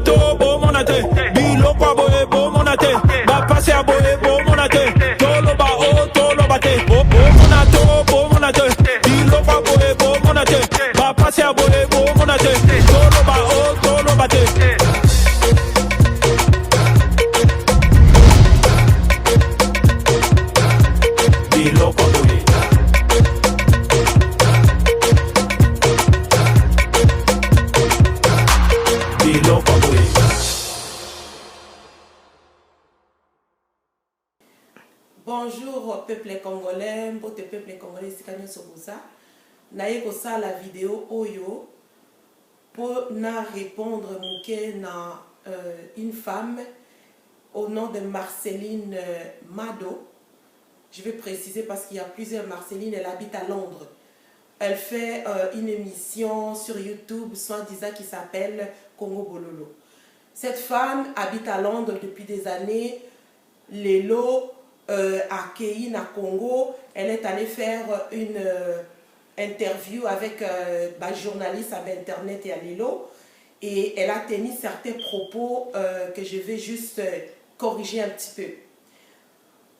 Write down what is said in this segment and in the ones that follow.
monato, bo monate. Bilo kwa boe, bo monate. Ba passe a boe, bo monate. Tolo ba o, tolo bate. Bo monato, bo monate. Bilo kwa boe, bo monate. Ba passe a boe, bo monate. Tolo ba o, tolo bate. Bonjour peuple congolais, mbote peuple congolais, c'est Kanyo Sobuza. Naye kosa la vidéo Oyo pour na répondre mouke na une femme au nom de Marceline Mado. Je vais préciser parce qu'il y a plusieurs Marceline, elle habite à Londres. Elle fait une émission sur YouTube, soi-disant qui s'appelle Congo Bololo. Cette femme habite à Londres depuis des années. Lelo à Keïna, Congo, elle est allée faire une interview avec un journaliste à Internet et à Lelo, et elle a tenu certains propos que je vais juste corriger un petit peu.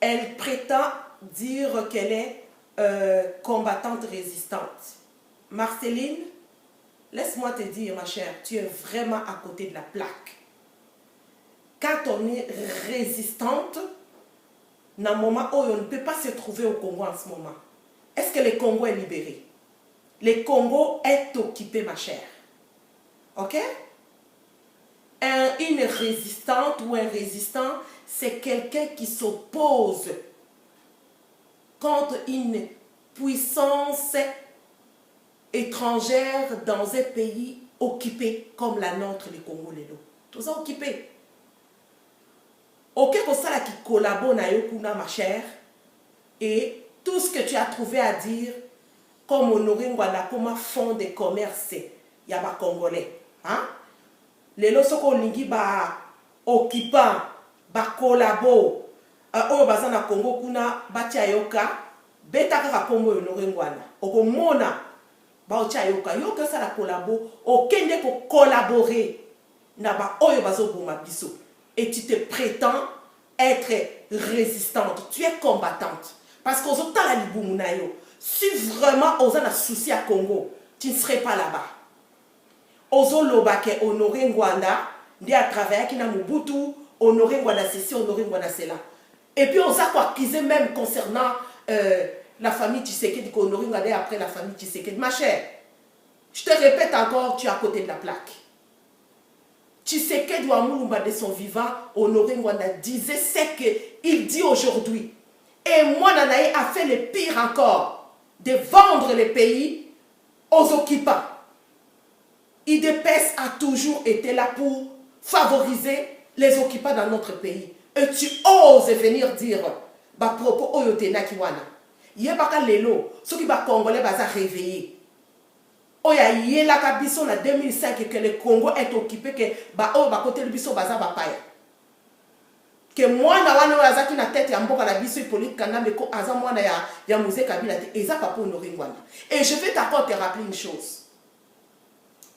Elle prétend dire qu'elle est combattante résistante. Marceline, laisse-moi te dire, ma chère, tu es vraiment à côté de la plaque. Quand on est résistante, dans un moment où on ne peut pas se trouver au Congo en ce moment. Est-ce que le Congo est libéré? Le Congo est occupé, ma chère. Ok? Une résistante ou un résistant, c'est quelqu'un qui s'oppose contre une puissance étrangère dans un pays occupé comme la nôtre, le Congo, tout ça occupé. Ok, comme ça qui collabore na yokuna, ma chère, et tout ce que tu as trouvé à dire, comme Honoré Ngwanda, comme fonds de commerce, il y a des Congolais. Hein? Les losoko lingi ba occupant, ba collabo, oyo baza na Congo kuna batia yoka, beta kaka kombo Honoré Ngwanda. Oko mona ba otia yoka, yoka sa la collabo, okende ko collaborer na ba oyo bazo boma biso. Et tu te prétends être résistante, tu es combattante. Parce qu'aux autres, si vraiment on a un souci à Congo, tu ne serais pas là-bas. Ozo Lobake, Honoré Ngwanda, dit à travers qui n'a Mobutu, Honoré Ngwanda ceci, Honoré Ngwanda cela. Et puis on s'est accusé même concernant la famille Tshisekedi, qu'Honoré Ngwanda après la famille Tshisekedi. Ma chère, je te répète encore, tu es à côté de la plaque. Tshisekedi Ouamouloumba de son vivant, Honoré Ngwanda disait ce qu'il dit aujourd'hui. Et moi, Nanaï a fait le pire encore, de vendre le pays aux occupants. IDPS a toujours été là pour favoriser les occupants dans notre pays. Et tu oses venir dire, bah propos oyotena kiwana. Yebaka lelo, ceux qui ba congolais ba réveillé. Oya yela kabiso na 2005 que le Congo est occupé que ba o ba côté le biso baza ba paya. Que moi na wana azaki na tête ya mboka la biso Hippolyte Kanambe ko aza mwana ya Musée Kabila te eza papa Honoré Ngwanda. Et je vais t'accorde te rappeler une chose.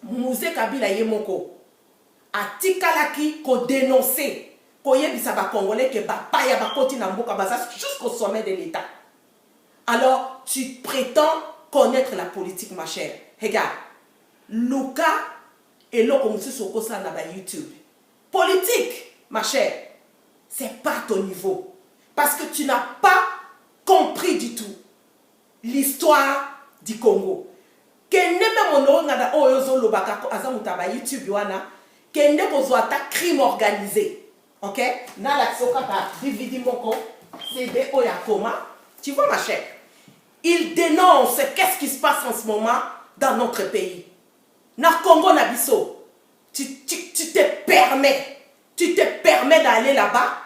Musée Kabila yemoko atikalaki ko dénoncer ko yebisa ba congolais que ba paya ba koti na mboka baza jusqu'au sommet de l'État. Alors tu prétends connaître la politique, ma chère. Regarde, Luka et l'Okomusu Sokosa na ba YouTube. Politique, ma chère, c'est pas ton niveau. Parce que tu n'as pas compris du tout l'histoire du Congo. Kende me mono ngada oyozo lobaka azamuta ba YouTube wana, kende kozwata crime organisé. OK? Na la soka pa dividi moko, CD oyakoma. Tu vois, ma chère? Il dénonce qu'est-ce qui se passe en ce moment dans notre pays. Na Congo Nabiso, tu te permets d'aller là-bas,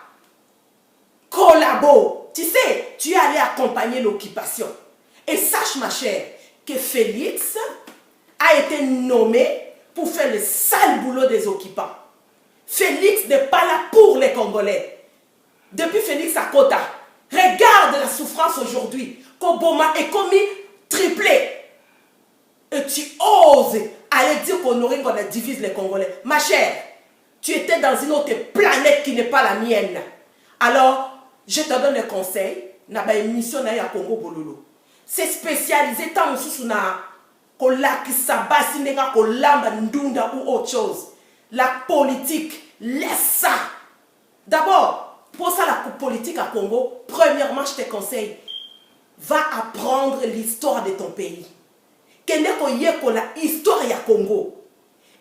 collabo. Tu sais, tu es allé accompagner l'occupation. Et sache, ma chère, que Félix a été nommé pour faire le sale boulot des occupants. Félix n'est pas là pour les Congolais. Depuis Félix à Kota, regarde la souffrance aujourd'hui. Koboma est commis triplé. Et tu oses aller dire qu'Honoré Ngwanda divise les Congolais. Ma chère, Tu étais dans une autre planète qui n'est pas la mienne. Alors, je te donne un conseil. Na ba émission na ya Congo Bololo. C'est spécialisé tant sous na kolakisa basi nega kolamba ndunda ou autre chose. La politique, laisse ça. D'abord, pour ça la politique à Congo, premièrement, je te conseille, va apprendre l'histoire de ton pays. Keneko yeko la histoire ya Congo.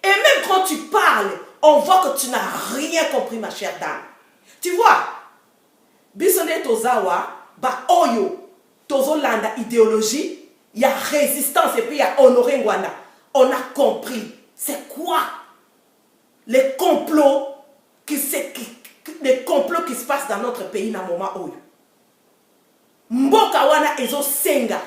Et même quand tu parles, on voit que tu n'as rien compris, ma chère dame. Tu vois, bisonde tozawa, ba oyo, tozolanda idéologie, il y a résistance et puis il y a honoré Ngwanda. On a compris. C'est quoi les complots qui se passent dans notre pays dans le moment oyo. Mboka wana ezo senga.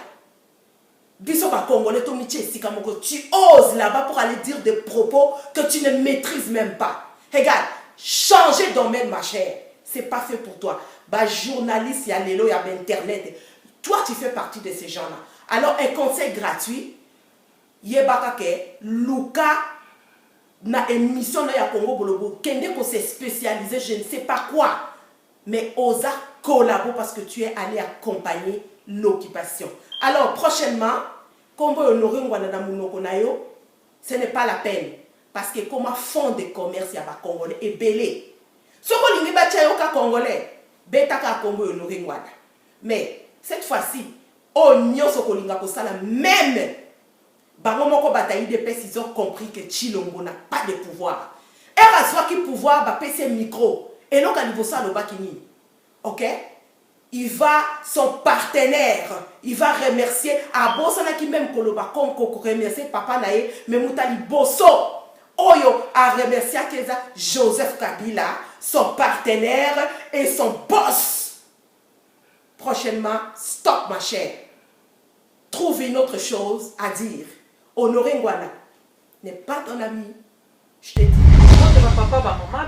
Biso ba Congolais to miche sika moko, tu oses là-bas pour aller dire des propos que tu ne maîtrises même pas. Regarde, changer de domaine, ma chère, c'est pas fait pour toi. Bah journaliste, il y a l'élo, il y a internet. Toi, tu fais partie de ces gens-là. Alors, un conseil gratuit, yebaka ke Luka na émission na ya Congo Bolobo, kende ko s'est spécialisé, je ne sais pas quoi, mais osa collabo parce que tu es allé accompagner l'occupation. Alors, prochainement, comme ce n'est pas la peine. Parce que comme un fonds de commerce, il y a des Congolais et belé. Ce qu'on dit, c'est que Congolais, betaka Congo et mais cette fois-ci, on y a ce qu'on même. Bango bataille de paix, ils ont compris que Chilombo n'a pas de pouvoir. Et à soi qui pouvoir, va passer micro. Et donc, à niveau ça, le bakini. Ok? Il va, son partenaire, il va remercier à Bossana qui même Koloba, comme remercier Papa Nae, mais Moutali Bosso. Oyo a remercié Joseph Kabila, son partenaire et son boss. Prochainement, stop ma chère. Trouve une autre chose à dire. Honoré Ngwana n'est pas ton ami. Je te dis. Papa, maman,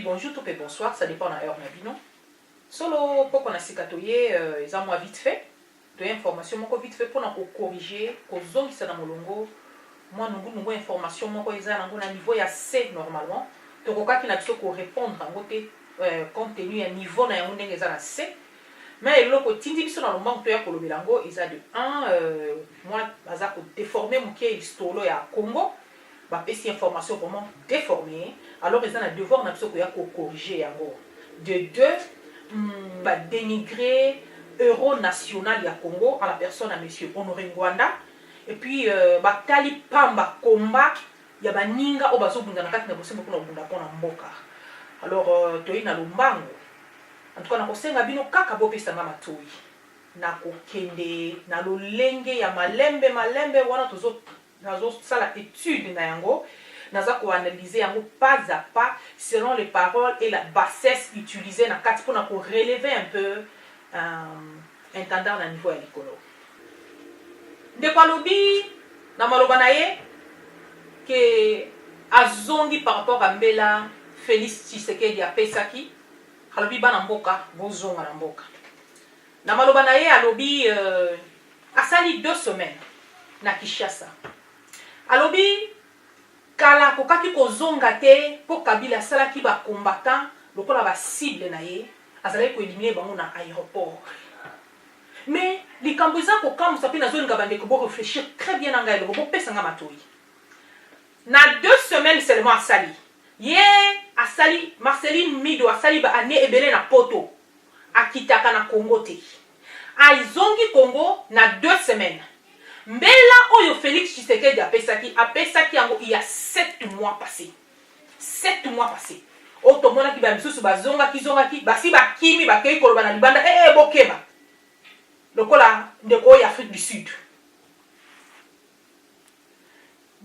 bonjour, tout et bonsoir, ça dépend de l'heure. Solo, pour qu'on a sikatoye, ils ont moi vite fait. De l'information, moi vite fait pour nous corriger, pour zone qui sont dans mon longo. Moi, nous avons information, moi ils ont un niveau assez normalement. Donc, on a qui n'a pas répondre en côté compte tenu un niveau na un ils ont assez. Mais le côté individuel dans le manque de pour le bilango, ils ont de moi, baza ko déformer mon qui stolo ya Congo. Bah, ces informations vraiment déformées. Alors, ils ont un devoir de corriger yango. De deux. Dénigrer euro national ya Congo à la personne à monsieur Honoré Ngwanda et puis tali pamba combat ya baninga o bazobunda na kati na bosembo kuna bunda pona mboka. Alors toi na lombango en tout cas na kosenga bino kaka bopesa ngama toi na kokende na lolenge ya malembe wana tozo sala étude na yango. Nous avons analysé pas à pas selon les paroles et la bassesse utilisée pour relever un peu un tendance à niveau de l'école. De quoi l'obi, dans malobanaye, que azongi par rapport à Mbela, Félix Tshisekedi à Pesaki, alobi banamboka, bozonga namboka. Dans malobanaye, alobi a sali 2 semaines na Kinshasa. Alobi kala kokaki kozonga te po Kabila salaki ba combattant lokola ba cible na ye azali ko éliminer bango na aéroport. Mais les Cambodgiens ko kam sapi na zone ngabande ko réfléchir très bien ngai lo bo pesa nga matoi. Na 2 semaines seulement asali. Ye asali Marceline Mido asali ba ane ebele na poto akitaka na Congo te. Aizongi Congo na 2 semaines. Mbela oyo Félix Tshisekedi a pesaki yango il y a 7 mois passés. 7 mois passés. Otomona ki ba misusu bazonga ki basi ba kimi ba kei koloba na libanda bokeba. Lokola ndeko ya Afrique du Sud.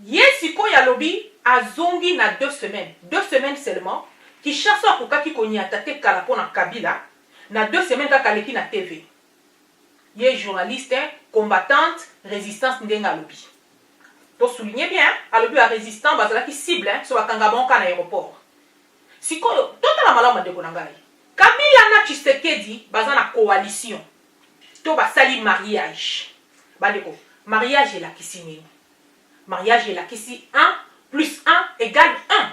Yesiko ya lobi azongi na 2 semaines. 2 semaines seulement ki cherche à kokaki koni atate kala pona Kabila na 2 semaines kaka leki na TV. Yé journaliste, combattante, résistance ndenga lobby. Pour souligner bien, à lobby à résistant, bazala qui cible, sur la Kangabon à l'aéroport. Si tout la malade de Konangai. Kabila na Tshisekedi, bazana coalition. To ba sali mariage. Badeko, mariage est la qui signe. Mariage est la qui si plus 1 égale 1.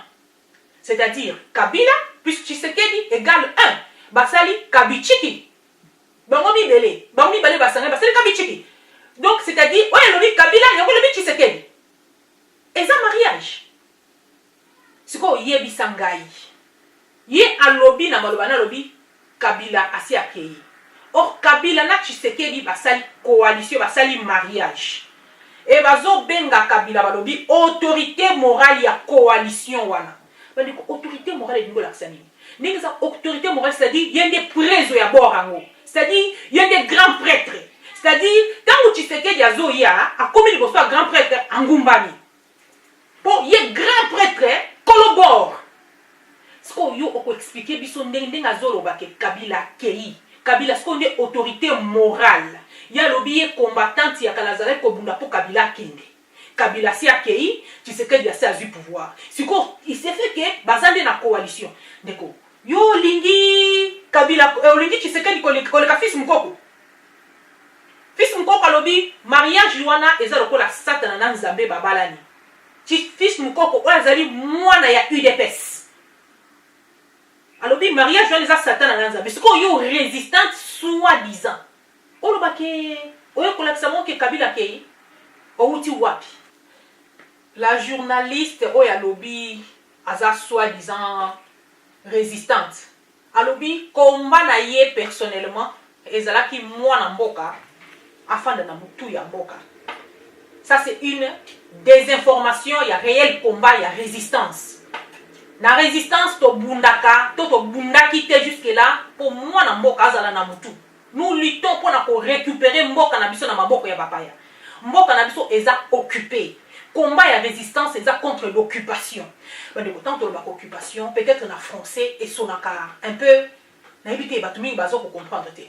C'est-à-dire, Kabila plus Tshisekedi égale 1. Basali Kabichiki. Bangomi Bele. Bangomi Bele Basanga. Basali Kabichiki. Donc, c'est-à-dire, ouais, le Kabila, il y a le Tshisekedi. Et ça, mariage. C'est quoi, Yebi Sangai. Ye a lobby na malobana lobby Kabila asi akei. Or Kabila na Tshisekedi basali coalition, basali mariage. Et bazo benga Kabila balobi autorité morale ya coalition wana. Bandi ko autorité morale dingo laksani. Ninga sa autorité morale c'est-à-dire il y a des présos ya borango. C'est-à-dire il y a des grands prêtres. C'est-à-dire quand Tshisekedi azo ya a comme il faut grand prêtre Angumbani. Bon, il y a grand prêtre collabore. Ce qu'on a expliqué, biso ndenge azolo ba ke Kabila kei. Kabila ce qu'on est autorité morale. Il y a l'objet combattant ya kalazare ko bunda po Kabila kende. Kabila si akei, tu sais que il y a ça du pouvoir. Ce qu'on il s'est fait que bazande na coalition. Ndeko. Yo lingi Kabila lingi tu sais que koleka fils mukoko. Fils mukoko lobi mariage wana ezalo ko la satana na nzambe babalani. Fils mukoko azali mwana ya UDPS. Alors, le mariage, je les a Satan à l'anza. Mais c'est qu'on y a résistante soi-disant. On le baké, on y a collectement que Kabila kei, on outi wapi. La journaliste, on y a lobby, aza soi-disant résistante. A lobby, combat na ye personnellement, ezala ki moi na mboka, afin de na mutu ya mboka. Ça c'est une désinformation, il y a réel combat, il y a résistance. La résistance to bundaka, to bundaki te jusque là pour moi na mboka azala na mutu. Nous luttons pour récupérer mboka na biso na maboko ya papaya. Mboka na biso eza occupé. Combat ya résistance eza contre l'occupation. Mais de autant que l'occupation, peut-être na français et sonaka un peu na éviter batumi bazo pour comprendre te.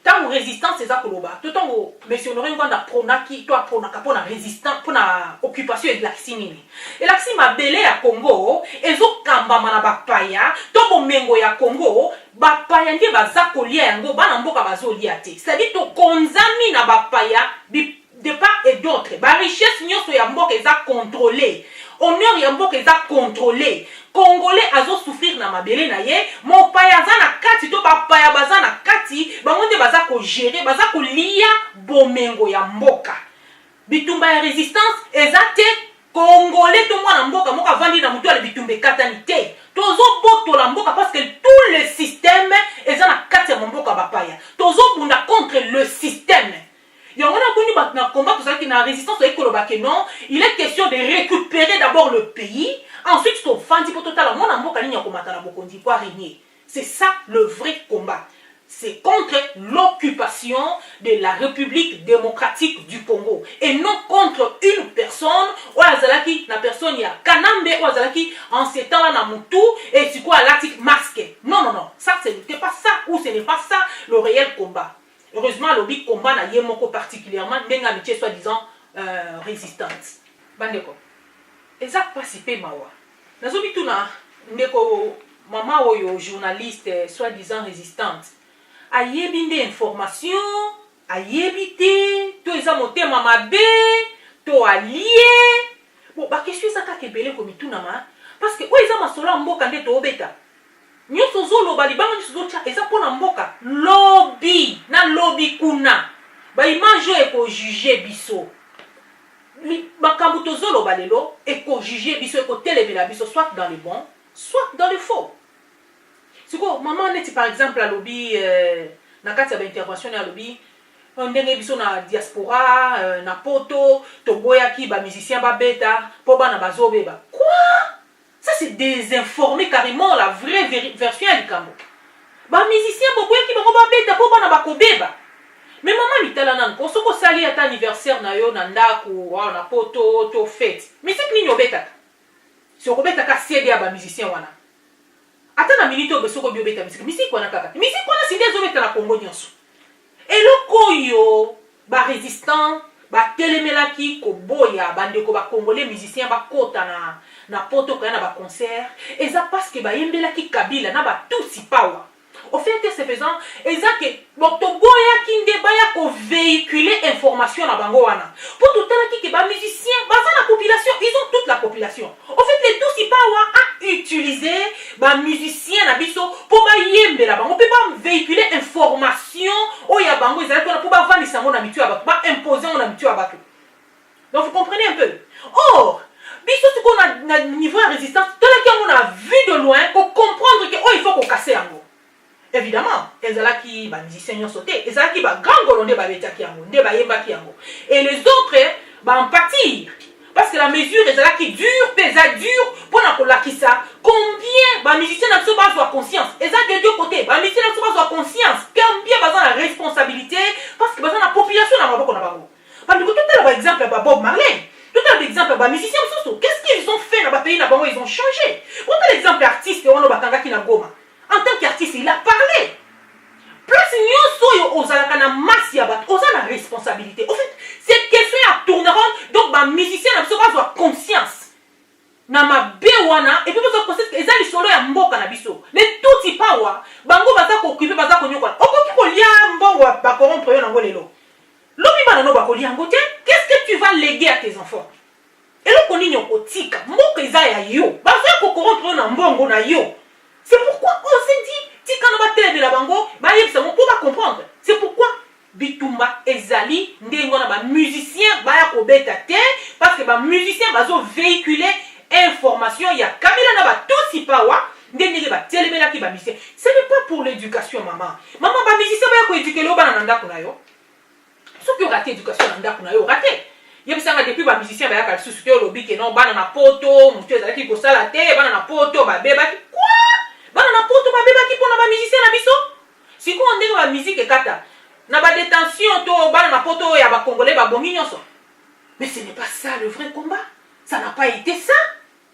Tant résistance c'est ça koloba. Tout temps monsieur Honoré Ngwanda pronaki toi pronaka pour la résistance pour la occupation et de l'accès nini. Et l'accès ma belé à Congo ezo kamba mana bapaya to bomengo ya Congo bapaya ndi bazako lia yango bana mboka bazo lia te. C'est-à-dire to konzami na bapaya de part et d'autre. Ba richesse nyonso ya mboka eza contrôlée. Honneur ya mboka eza contrôlé. Congolais azo souffrir na mabele na ye, mo paya za na kati to ba paya baza na kati, bangonde baza ko gérer, baza ko lia bomengo ya mboka. Bitumba ya résistance ezate Congolais to mwana mboka moka vandi na mutu ale bitumbe katani te. Tozo boto la mboka parce que tout le système eza na kati ya mboka bapaya. Tozo bunda contre le système. Il y a un combat pour ça qui n'a résistance à non, il est question de récupérer d'abord le pays, ensuite son fandi pour total mon amour pour régner. C'est ça le vrai combat. C'est contre l'occupation de la République démocratique du Congo et non contre une personne ou la personne il y a Kanambe ou en ces temps là na mutu et c'est quoi l'article masqué. Non non non, ça ce n'est pas ça ou ce n'est pas ça le réel combat. Heureusement, le big combat n'a yemoko particulièrement, mais l'amitié soi-disant résistante. Bandeko. Exact participé mawa. Nazobi tuna ndeko mama oyo journaliste soi-disant résistante. Ayebinde information, ayebite, to eza motema mabe, to allié. Bon, ba question ça ka kebele komi tuna ma parce que o eza masola mboka nde to obeta. Nyoso zolo bali bango nyoso tia eza pona mboka lobby na lobby kuna ba image eko juger biso makambo to zolo balelo eko juger biso eko telemela biso soit dans le bon soit dans le faux. Siko maman neti par exemple à lobby na kati ya intervention ya lobby ndenge biso na diaspora na poto to boyaki ba musicien ba beta po bana bazobeba quoi. Ça c'est désinformer carrément la vraie version du Cambo. Ba musicien beaucoup qui ba beta po bana ba kobeba. Mais maman mitala nan ko soko sali ata anniversaire na yo na ndako na poto to fête. Mais c'est que ni obeta. Soko beta ka CD ba musicien wana. Ata na minute obe soko biobeta musique wana kaka. Musique wana sinde zo beta na Congo nyonso. Et le koyo ba résistant ba telemelaki ko boya bandeko ba congolais musiciens ba kota na poto kana ba concert eza parce que ba yembelaki Kabila na ba tusi pawa Au fait que c'est faisant, exact, boya kinde baya ko véhiculer information na bango wana. Pour tout temps qui ba musicien, baza la population, ils ont toute la population. Au fait les tous ipawa a utilisé ba musicien na biso pour ba yembe la bango, peut pas véhiculer information o ya bango ezali pour ba vendre sango na mitu abatu, ba imposer on na mitu abatu. Donc vous comprenez un peu. Or, biso si qu'on a niveau de résistance, tout le on a vu de loin pour comprendre que oh il faut qu'on casse yango. Évidemment, ezalaki ba musiciens sauté, ezalaki ba grand golonde ba betaki yango, nde ba yembaki yango. Et les autres ba en pâtir parce que la mesure ezalaki dure, pesa dure pour na kolakisa combien ba musiciens na biso ba avoir conscience. Ezal de deux côtés, ba musiciens na biso ba avoir conscience, combien ba la responsabilité parce que ba la population na maboko na bango. Parce que tout à exemple ba Bob Marley, tout à l'exemple ba musiciens soso, qu'est-ce qu'ils ont fait dans ba pays na bango, ils ont changé. Tout à l'exemple artiste on batanga ki na Goma. En tant qu'artiste, il a parlé. Plus nous sommes aux masse, aux la responsabilité. En fait, cette question à tourner rond, donc les musiciens n'ont pas avoir conscience. Na ma bewana et puis vous conscience que les solo ya mboka na biso. Les tout ipawa, bango baza ko occuper baza ko nyoka. Okoki ko lia mbongo ba corrompre yo nango lelo. Lobi bana no ba ko lia ngote, qu'est-ce que tu vas léguer à tes enfants? Et lo koni nyoko tika, mboka eza ya yo. Baza ko corrompre yo na mbongo na yo. C'est pourquoi on s'est dit, si quand on va télé la bango, on peut pas comprendre. C'est pourquoi Bitumba Ezali, ndengona ba musicien ba ya kobeta te parce que ba musicien bazo véhiculer information ya Kamila na ba tosi pawa ndenge ba télé la ki ba musicien. Ce n'est pas pour l'éducation maman. Maman ba musicien ba ya ko éduquer lo bana nanda kuna yo. Ceux qui ont raté l'éducation nanda kuna yo raté. Yebisanga depuis ba musicien ba ya ka susu te lobi ke non bana na poto, mutu ezali ko sala te, bana na poto ba beba ki quoi? Bana na poto ba beba ki pona ba musicien na biso. Si ko ndenge ba musique kata na ba détention to bana na poto ya ba congolais ba bongi nyonso. Mais ce n'est pas ça le vrai combat. Ça n'a pas été ça.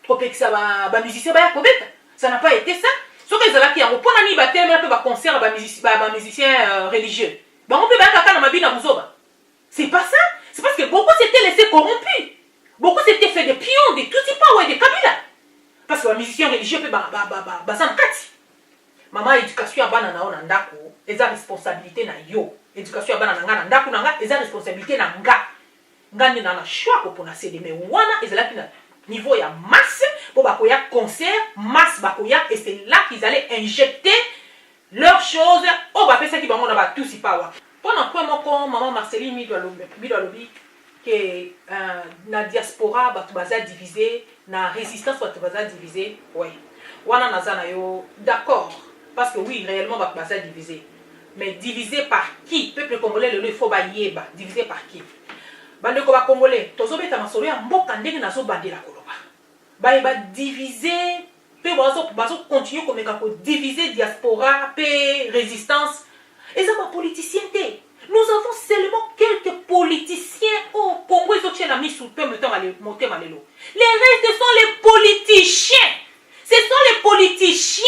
Trop que ça ba musicien ba ya kobeta. Ça n'a pas été ça. So que ezalaki yango pona ni ba teme pe ba concert ba musicien religieux. Ba on peut ba kaka na mabina buzoba. C'est pas ça. C'est parce que beaucoup s'étaient laissés corrompus. Beaucoup s'étaient fait des pions, des tout pas ouais des Kabila. Parce que les musiciens religieux peuvent bazan kati. Maman éducation à bana na ona ndako, eza responsabilité na yo. Éducation à bana na nga ndako na nga, eza responsabilité na nga. Ngani na choix ko pona céder mais wana ezala ki na niveau ya masse pour bakoya concert, masse bakoya et c'est là qu'ils allaient injecter leurs choses au ba pesa ki bango na ba tout si pa wa. Pendant quoi moko maman Marceline mi doit lobby que na diaspora batu baza divisé na résistance batu baza divisé ouais wana nazana yo d'accord parce que oui réellement batu baza divisé mais divisé par qui? Peuple congolais le faut ba yeba divisé par qui? Bande ko ba congolais tozo beta masolo ya mboka ndenge nazo bandela koloba ba divisé pe bazo continuer comme ko diviser diaspora pe résistance et ça ma politicien té. Nous avons seulement quelques politiciens au Congo, ils ont tient la mise sous le temps monter malelo. Les restes sont les politiciens. Ce sont les politiciens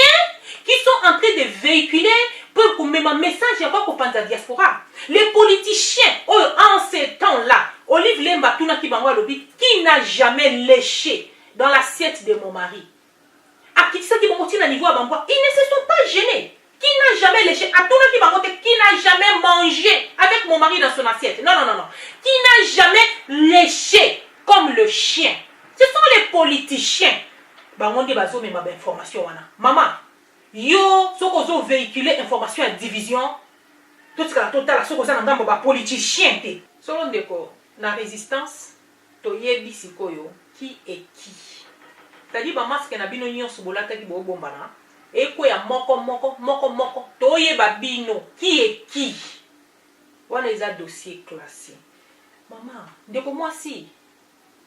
qui sont en train de véhiculer pour mettre un message à quoi la diaspora. Les politiciens, en ces temps-là, Olive Lemba Tuna Kibangwa Lobi, qui n'a jamais léché dans l'assiette de mon mari. À qui ça qui monte à niveau à Bangwa, ils ne se sont pas gênés. Qui n'a jamais léché, à tout le monde qui n'a jamais mangé avec mon mari dans son assiette. Non. Qui n'a jamais léché comme le chien. Ce sont les politiciens. Bah on dit bazo mais ma information wana. Maman, yo soko zo véhiculer information à division. Tout ce que la totale soko za ndambo ba politicien té. Selon ndeko na résistance to yebi sikoyo qui est qui. C'est-à-dire ba masque na bino nyonso bolata ki bo bombana. Et quoi ya moko toye babino qui est qui on les a dossiers classés maman ndeko moi si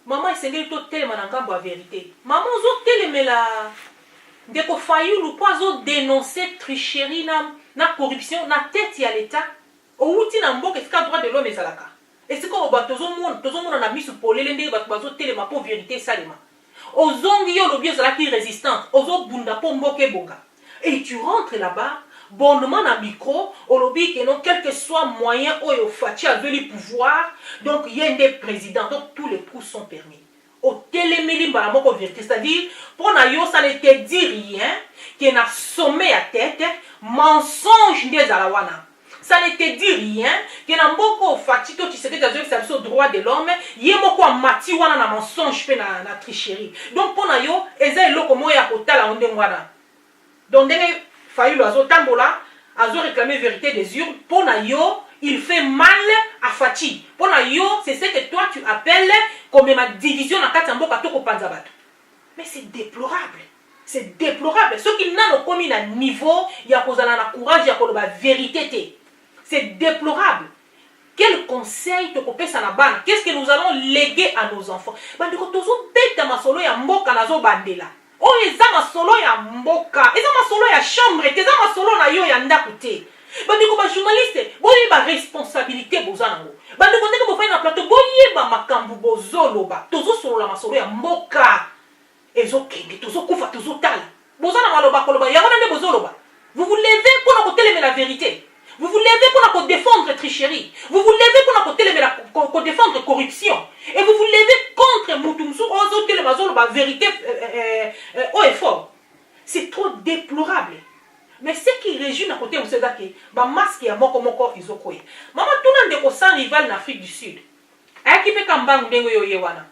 maman esengeli to telema na ngambo ya vérité maman zo telemela ndeko Fayulu po zo dénoncer tricherie na corruption na tête ya l'état outi na mboka esika droit de l'homme ezalaka esika obato tozo mona na misu polele ndenge bato bazo telema po vérité salema Ozongi yo lobi ezalaki résistante, ozo bunda po mboke bonga. Et tu rentres là-bas, bonnement na micro, olobi que non, quel que soit moyen, oyo fati avait le pouvoir, donc il y a des présidents, donc tous les coups sont permis. au télémili mbala moko vérité, c'est-à-dire pour na yo ça ne te dit rien qui na sommet à tête mensonge des alawana. Ça ne te dit rien que na mboko fatito tu sais que tu as le droit de l'homme yé moko mati wana na mensonge pe na tricherie. Donc pour na yo eza eloko moya kotala onde ngwana. Donc ndenge fayu azo tambola azo réclamer vérité des urnes pour na yo il fait mal à Fati. Pour na yo c'est ce que toi tu appelles comme ma division na kati mboka to ko panza bato. Mais c'est déplorable. C'est déplorable. Ce qui n'a pas commis à niveau, il y a un courage, il y a la vérité. C'est déplorable. Quel conseil te couper ça la banne? Qu'est-ce que nous allons léguer à nos enfants? Bande ko tozo beta masolo ya mboka nazo bandela. Oh eza masolo ya mboka, eza masolo ya chambre, eza masolo na yo ya ndako te. Bande ko ba journaliste, boye ba responsabilité bozana ngo. Bande ko ndenge bo fa na plateau, boye ba makambu bozoloba. Tozo solo la masolo ya mboka. Ezo kenge, tozo kufa, tozo tala. Bozana maloba koloba, yamana ne bozoloba. Vous vous levez pour nous télémer la vérité. Vous vous levez pour nous défendre tricherie. Vous vous levez pour nous défendre corruption. Et vous vous levez contre Moutoumsou, ozo télémazolo, la vérité haut et fort. C'est trop déplorable. Mais ce qui réjouit à côté, c'est que ma masque ya moko izokoye. Maman tout le monde sans rival en Afrique du Sud. Ayaki pe kambang ndengo yo yewana.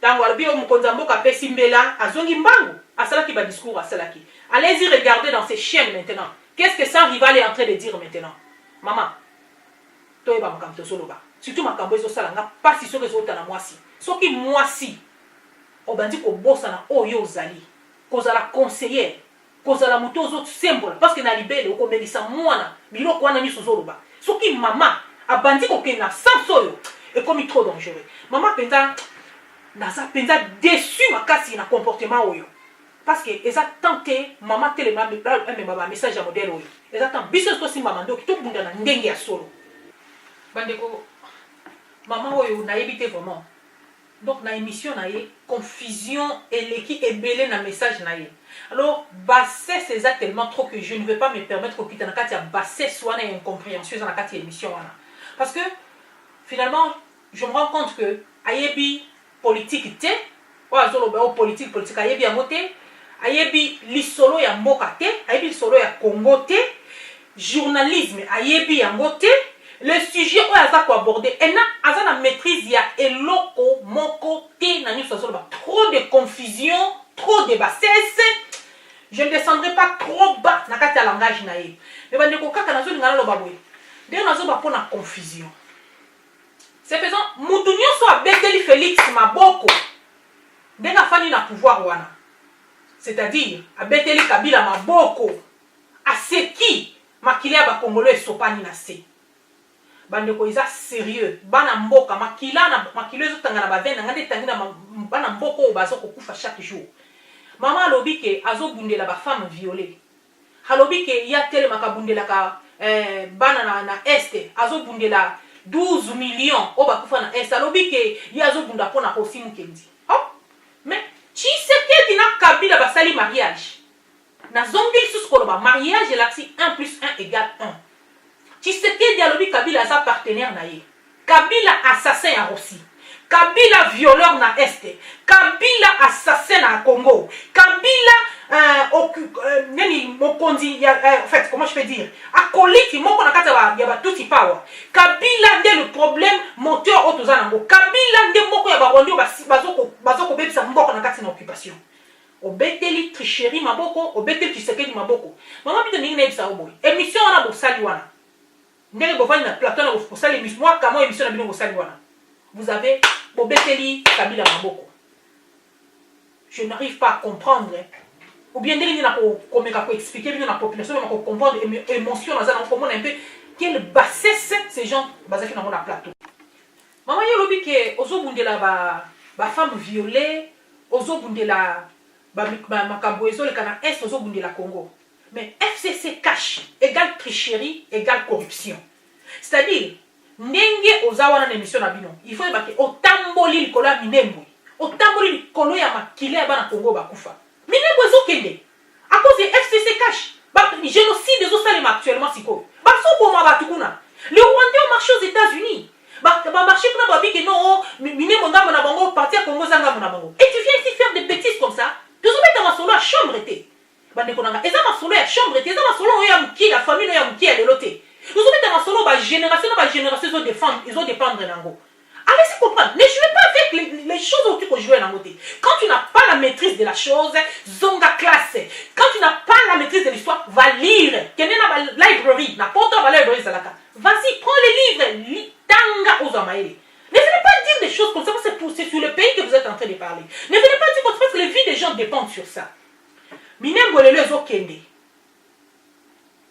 Tango albio mukonza mboka pesi mbela azongi mbangu asalaki ba discours asalaki. Allez-y regarder dans ces chaînes maintenant. Qu'est-ce que sans rival est en train de dire maintenant? Maman, toi ba makamto soloba. Surtout makambo ezo sala nga pasi so rezo tana mwasi. Soki mwasi obandi ko bossa na oyo zali. Kozala conseiller, kozala muto zo symbole parce que na libele ko melisa mwana biloko wana ni sozoloba. Soki maman abandi ko kena sans soyo et comme trop dangereux. Maman penza naza penza déçu makasi na comportement oyo. Parce que ils ont tenté maman tellement un message à modèle oyo. Ils ont tenté biso to si maman donc to bunda na ndenge ya solo. Bandeko maman oyo na évité vraiment. Donc na émission na yé confusion et l'équipe est belé na message na yé. Alors bassesse c'est tellement trop que je ne vais pas me permettre que kitana kati ya bassesse soit na incompréhension dans la kati émission wana. Parce que finalement je me rends compte que ayebi politique te wa zolo ba politique ayebi ya moté ayebi lisolo ya mboka te ayebi lisolo ya Congo te journalisme ayebi ya ngote le sujet o aza ko aborder et na aza na maîtrise ya eloko moko te na nyuso zolo ba trop de confusion trop de bassesse. Je ne descendrai pas trop bas na kati ya langage na ye mais bandeko kaka na zo ngala lo babwe de na zo ba pona confusion. C'est faisant mutu nyonso abeteli Félix Maboko denga fani na pouvoir wana. C'est-à-dire abeteli Kabila Maboko aseki makila ba Congolais sopani na se. Bandeko isa sérieux bana mboka makila ezotanga na bavenda ngande tangina bana mboko bazo kokufa chaque jour. Maman alobi ke azobundela ba femme violée. Alobi ke ya tele makabundela ka bana na este azobundela 12 millions au bakufa na est alobi ke yazo bunda pona ko simu kendi. Oh mais Tshisekedi na Kabila basali mariage. Na zombi susko ba mariage laxi 1 + 1 = 1. Tshisekedi alobi Kabila sa partenaire na ye. Kabila assassin ya Russie. Kabila violeur na Est. Kabila assassin na Congo. Kabila mokondi en fait comment je peux dire acolyte moko na kata ya ba tuti power. Kabila nde le problème moteur otozanango. Kabila nde moko ya ba rondo bazoko bebisa mboko na kati na occupation. Obeteli tricherie maboko, obeteli Tshisekedi maboko. Mama bito ningi na bisa oboy. Émission wana bo sali wana. Ndenge bo vani na plateau na bo sali émission moi kama émission na bino bo sali wana. Vous avez Bobeteli Kabila Maboko. Je n'arrive pas à comprendre. Ou bien il y a pour expliquer à la population, pour comprendre l'émotion dans un peu quelle bassesse ces gens basés dans la plateau. Maman yolobi ke ozo bundela ba femme violée, ozo bundela ba makaboezo le kana est ozo bundela Congo. Mais FCC cache égale tricherie égale corruption. C'est-à-dire ndenge ozawana na émission na bino il faut que otamboli likolo ya minembo otamboli likolo ya makile ya bana Congo bakufa minembo ezokende à cause de FCC cash ba génocide ezosalema actuellement siko basoko ma batukuna le Rwandais ont marché aux États-Unis marché pour la que non, mine mon gars, mon abango, partir à Congo, zanga mon abango. Et tu viens ici faire des bêtises comme ça. Tu vas mettre ma solo à chambre et et ça ma solo à chambre et ça ma solo qui la famille ya qui est loté. Tu vas mettre ma solo ba génération ils ont dépendre nango. Allez-y comprendre. Ne jouez pas avec les choses où tu peux jouer dans côté. Quand tu n'as pas la maîtrise de la chose, zonga classe. Quand tu n'as pas la maîtrise de l'histoire, va lire. Quelle est la librairie? N'importe quoi la librairie salaka. Vas-y, prends les livres. Tanga aux amaïli. Ne venez pas dire des choses comme ça, c'est sur le pays que vous êtes en train de parler. Ne venez pas dire comme ça parce que les vies des gens dépendent sur ça. Minem bolele zo kende.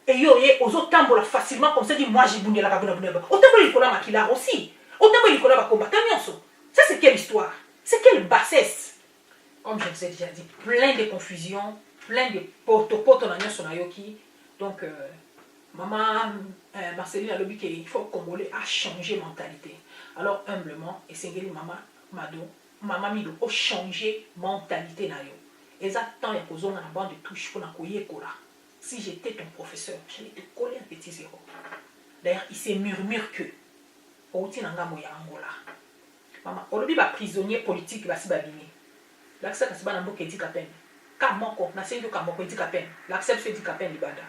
Et yo ozo tambola facilement comme ça dit moi j'ai boundé la kabuna. Autant que Nicolas Makila aussi. Autant que Nicolas va combattre. Ça c'est quelle histoire? C'est quelle bassesse? Comme je vous ai déjà dit, plein de confusion, plein de potes dans Yoki. Donc maman Marceline a dit qu'il faut que Congolais a changé mentalité. Alors humblement, et c'est maman Mado, maman Mido, a changé mentalité na yo. Et ça tant ya kozonga na bande de touche pour na koye kola. Si j'étais ton professeur, j'allais te coller un petit zéro. D'ailleurs, il se murmure que outi nanga moya Angola. Maman, olobi ba prisonnier politique ba si babini. L'accès ka siba na mboka edi kapen. Ka moko na sengo ka moko edi kapen. L'accès fait edi kapen libanda.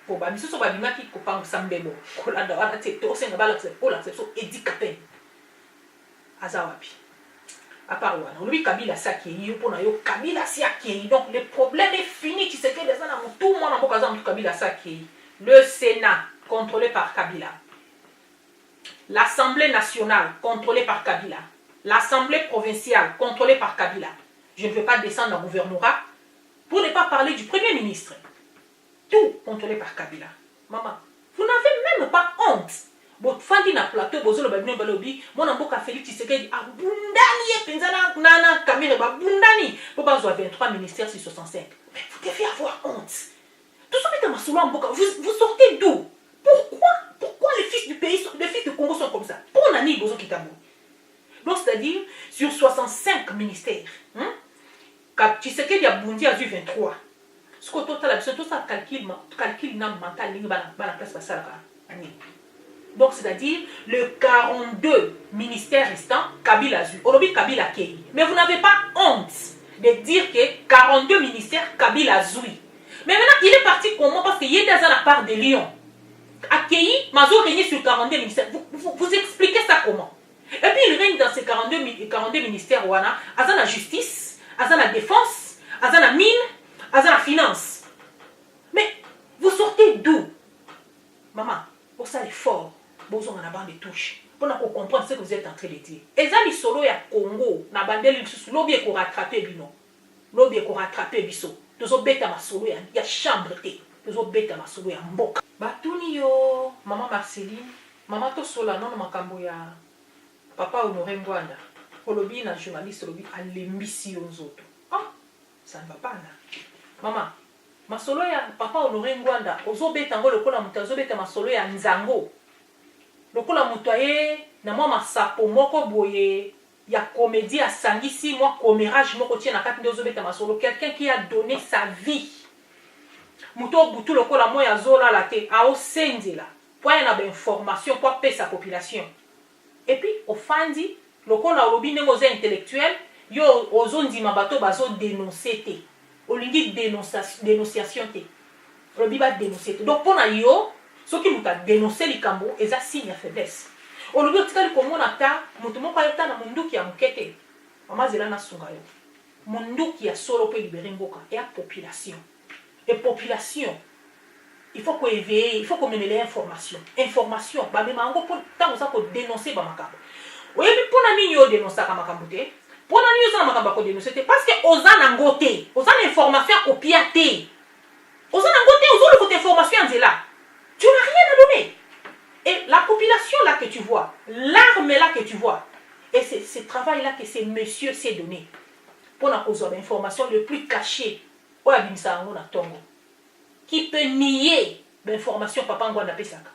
Pour ba miso so ba bima ki ko pang sambebo. Ko la da wana te to senga ba l'accès pour l'accès so edi kapen. Azawapi. À part wana, olobi Kabila sa ki yo pona yo Kabila si aki. Donc le problème est fini, tu sais que les gens na tout le monde na mboka za Kabila sa ki. Le Sénat contrôlé par Kabila. L'Assemblée nationale, contrôlée par Kabila. L'Assemblée provinciale, contrôlée par Kabila. Je ne vais pas descendre dans le gouvernorat pour ne pas parler du Premier ministre. Tout contrôlé par Kabila. Maman, vous n'avez même pas honte. Votre fandi na plateau, bozolo babino balobi, mon amboka Félix Tshisekedi a bundani et penzana nana kamere ba bundani. Boba zo 23 ministères sur 65. Mais vous devez avoir honte. Tout ça met dans ma solo amboka. Vous sortez d'où? Pourquoi les fils du pays, les fils de Congo sont comme ça? Pour Nani Bozo Kitabo. Donc, c'est-à-dire, sur 65 ministères, tu sais qu'il y a Bundi à 23. Ce que total, tout ça calcul mental, donc, c'est-à-dire, le 42 ministères restants, Kabila Azu. Olobi Kabila Kei. Mais vous n'avez pas honte de dire que 42 ministères, Kabila Azu. Mais maintenant, il est parti comment? Parce qu'il y a dans la part de Lyon. Accueilli, Mazo régné sur 42 ministères. Vous expliquez ça comment? Et puis il règne dans ces 42 ministères, wana, à la justice, à la défense, à la mine, à la finance. Mais vous sortez d'où? Maman, pour ça l'effort, vous avez une bande de touche. Pour comprendre ce que vous êtes en train de dire. Et ça, les solo ya Congo, na bande de l'objet qu'on rattrape bino. L'objet qu'on rattrape biso. Tous les bêtes à ma solo ya chambre té. Tous les bêtes à ma solo ya mboka. Batuni yo, maman Marceline, maman Tosola, non makambo ya papa Honoré Ngwanda. Olobi na journaliste olobi alembisi yo nzoto. Ah, ça ne va pas là. Maman, ma solo ya papa Honoré Ngwanda, ozo beta ngo lokola mutu ozo beta ma solo ya nzango. Lokola mutu aye na mwa masapo moko boye ya comédie à sangisi moi commérage moko tie na kati ndozo beta ma solo, quelqu'un qui a donné sa vie. Muto butu lokola moya zola la te a osenzela pour y avoir information pour payer sa population. Et puis au fandi lokola olobi nengo za intellectuel yo ozondima bato bazo dénoncer te. Olingi dénonciation te. Olobi ba dénoncer te. Donc pour na yo ce qui muta dénoncer likambo eza signe ya faiblesse. Olobi otikali komona ta mutu moko ayota na munduki ya mukete. Mama zela na sunga yo. Munduki ya solo pe libérer mboka et la population. Et population, il faut qu'on éveille, il faut qu'on mène les informations. Information, bah même en gros pour tant ça pour dénoncer bah makambo. Oui, puis pour nani yo dénoncer ka makambo te. Pour nani yo ça makambo ko dénoncer te parce que ozana ngote, ozana information opiate. Ozana ngote, ozolo votre information en là. Tu n'as rien à donner. Et la population là que tu vois, l'arme là que tu vois, et c'est ce travail là que ces messieurs s'est donné pour la cause d'information le plus caché. Qui peut nier l'information Papa Ngwanda Pesaka.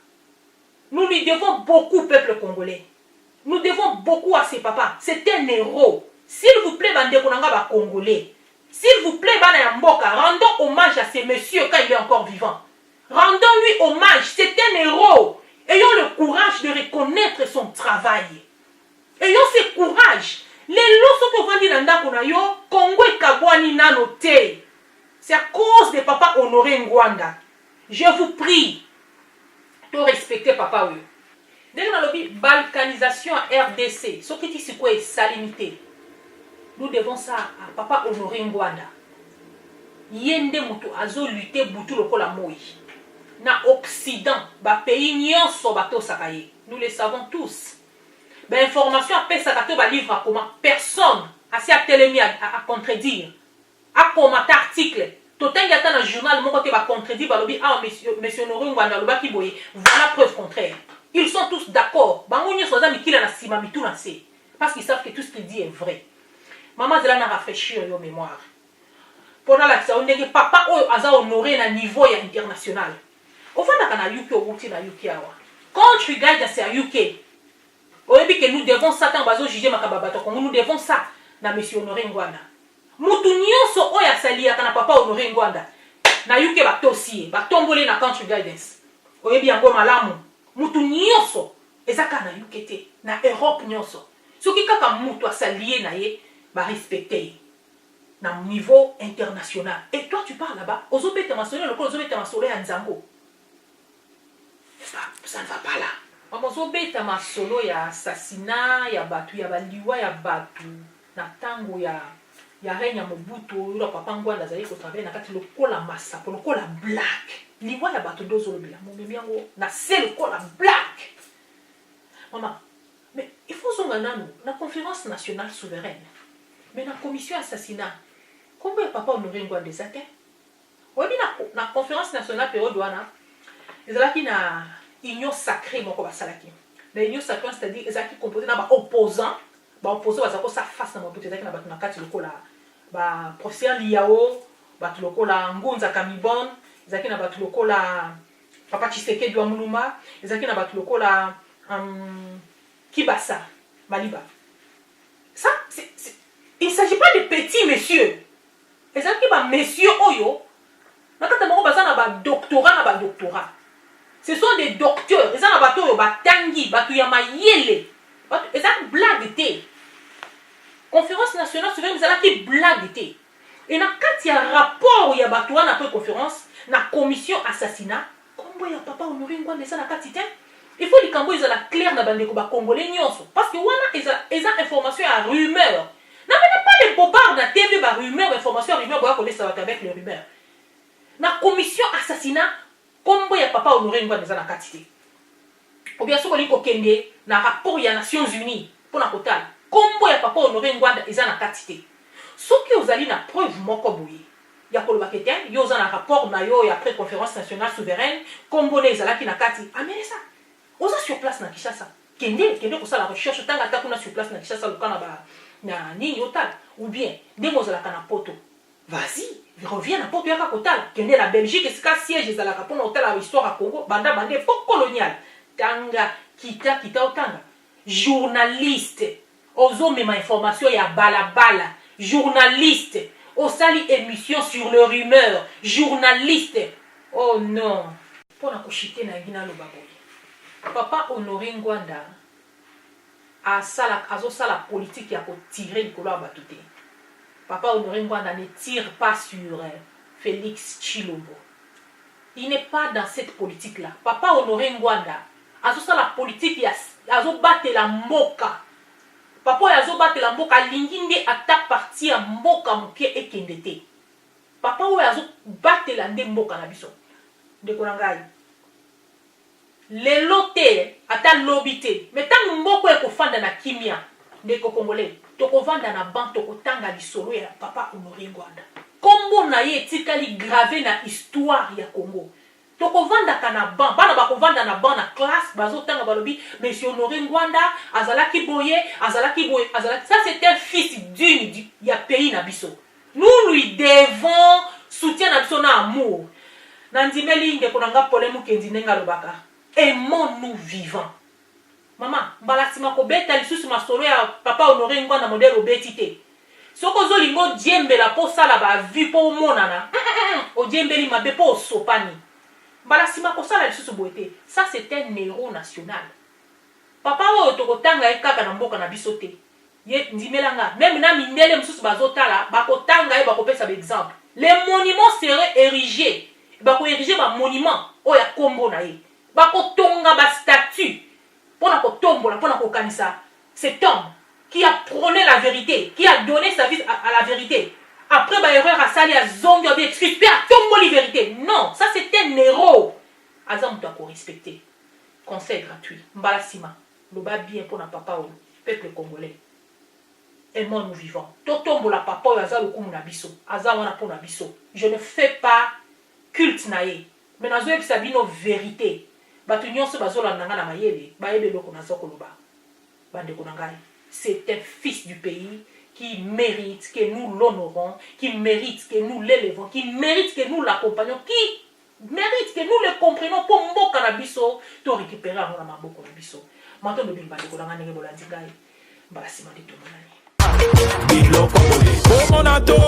Nous lui devons beaucoup au peuple congolais. Nous devons beaucoup à ses papas. C'est un héros. S'il vous plaît, Bande Konanga Congolais. S'il vous plaît, Bana Mboka, rendons hommage à ces messieurs quand il est encore vivant. Rendons-lui hommage. C'est un héros. Ayons le courage de reconnaître son travail. Ayons ce courage. Les lots que vous vendez dans le Congo et Kabouani nanoté. C'est à cause de Papa Honoré Ngwanda. Je vous prie de respecter Papa. Dès que nous avons balkanisation à RDC, ce qui est quoi salinité. Nous devons ça à Papa Honoré Ngwanda. Yende mutu azo lutter butu lokola moi. Na Occident, ba pays nyonso bato sakaye. Nous le savons tous. Ben information à pesakato ba livre à comment personne assez à télémi à contredire. À commenter article. Totengi ata na journal mon côté ba contredire ba lobi ah monsieur Honoré Ngwanda loba ki boye. Voilà preuve contraire. Ils sont tous d'accord. Bango nyonso za mikila na sima mitu na se. Parce qu'ils savent que tout ce qu'il dit est vrai. Maman Zela n'a rafraîchir yo mémoire. Pendant la papa a honoré na niveau international. Au fond, on a UK ou na UK. Quand tu regardes c'est à UK, que nous devons ça tant bazo juger makababato. Nous devons ça na monsieur Honoré Ngwanda. Mutu nyonso oya salia kana papa Honoré Ngwanda. Na UK ba tosi ba tombole na country guidance. Oyebi yango malamu. Mutu nyonso ezaka na UK te na Europe nyonso. Soki kaka mutu asalié na ye ba respecter. Na niveau international. Et toi, tu pars là-bas. Aux obétés maçonnés, le col obétés maçonnés à Nzango. Ça ne va pas là. Aux obétés maçonnés, il y a assassinat, il y a batu, il y a baliwa, il y a batu. Na tango, il y a règne à Mobutu, il y a papa Ngwanda zaï ko travailler na kati le col à massa, pour le col à black. Liwa, il y a batu dozo lobila. Mon bébé yango, na c'est le col à black. Maman, mais il faut zonga nanu, la conférence nationale souveraine. Mais la commission assassinat. Combien de papa Honoré Ngwanda des athées? Oui, la conférence nationale période douana, ils ont qui na union sacrée mon koba salaki. La union sacrée c'est-à-dire ils ont qui composé na ba opposant bazako sa face na mabuté zaki na batu na kati lokola ba professeur Liao, batu lokola Ngunza Kamibon, ils ont qui na batu lokola papa Tshisekedi wa Muluma, ils ont qui na batu lokola Kibasa Maliba. Ça il ne s'agit pas de petits messieurs. Et ça qui va messieurs oyo, doctorat. Ce sont des docteurs. Ils ont bateau batangi, bateau yamayele. Ils ont blague té. Conférence nationale souveraine, ils ont qui blague té. Et dans quand il y a rapport il y a bateau na conférence, na commission assassinat, comment il y a papa Honoré Ngwanda ça na katité. Il faut dire quand ils ont la claire na bande ko ba congolais nyonso parce que wana ils ont information à rumeur. N'amenez pas les bobards de la TV, bah, rumeurs, informations, rumeurs, bah, qu'on ça va avec les rumeurs. La commission assassinat, comme il y a papa Honoré Ngwanda dans la quantité. Ou bien sûr, on dit qu'il y a un rapport des Nations Unies pour la totale. Comme il y a papa Honoré Ngwanda dans la quantité. Ce que vous avez la preuve, moi, comme il y a un rapport, il y a après conférence nationale souveraine, comme il y a la quantité. Amenez ça. On est sur place dans Kinshasa. Kende pour ça la recherche, tant qu'on a sur place dans Kinshasa, le Canada. Na nini otal ou bien demo za la kana poto vas-y reviens à poto ya kotal kende la Belgique c'est ka siège za la kapona hôtel à histoire à Congo banda bande époque coloniale tanga kita otanga journaliste ozo mema information ya balabala journaliste osali émission sur le rumeur journaliste oh non pour na kochiter na ngina lo baboy papa Honoré Ngwanda à la politique à tirer le color batouté. Papa Honoré Ngwanda ne tire pas sur Félix Tshilombo. Il n'est pas dans cette politique-là. Papa Honoré Ngwanda a la politique a battre la moka. Papa a battre la moka linginde attaque parti à moka moke et kendete. Papa a battre la moka na biso. De Konangai. Les lotés ata lobité mais tant mboko e kofanda na kimia ndeko congolais to kovanda na ban to kotanga lisolo ya papa Honoré Ngwanda kombo na ye tikali gravé na histoire ya Congo to kovanda kana ban bana ba kovanda na ban na classe bazo tanga balobi monsieur Honoré Ngwanda azalaki boye ça c'est un fils d'une ya pays na biso nous lui devons soutien na biso na amour nandimeli ndeko nanga polemu kendi nenga lobaka aimons-nous vivants. Maman, balasima ko beta lisusu masolo ya papa Honoré Ngwanda modèle obétité. Soko zo lingo djembe la po sala ba vie po monana. O djembe li mabe po sopani. Bala sima kosala lisusu boete. Ça c'est un héros national. Papa oyo tokotanga ekaka na mboka na biso te. Ye ndimelanga même na mindele mususu bazotala bakotanga e bakopesa ba exemple. Les monuments seraient érigés. Bako ériger ba monument oya kombo na ye. Bakotonga ba statue pona kotombola pona kokanisa cet homme qui a prôné la vérité, qui a donné sa vie à la vérité. Après ba erreur a sali a zongi a excuse pe a tomboli vérité. Non, ça c'est un héros. Azam doit respecter. Conseil gratuit. Mbala sima. Loba bien pour na papa ou peuple congolais. Aimons nous vivons. Totombo la papa ou aza lokumu na biso. Aza wana pour na biso. Je ne fais pas culte nae. Mais nazo ebisa bino vérité. Batu nyonso bazola nanga na mayele. Ba yebe loko na zoko loba. Bande konangai. C'est un fils du pays qui mérite que nous l'honorons, qui mérite que nous l'élevons, qui mérite que nous l'accompagnons, qui mérite que nous le comprenons pour mboka na biso, to récupérer na maboko na biso. Maintenant de bimba de kolanga nenge bolandi ngai. Mbala sima de tomonani. Biloko boye, bomonato,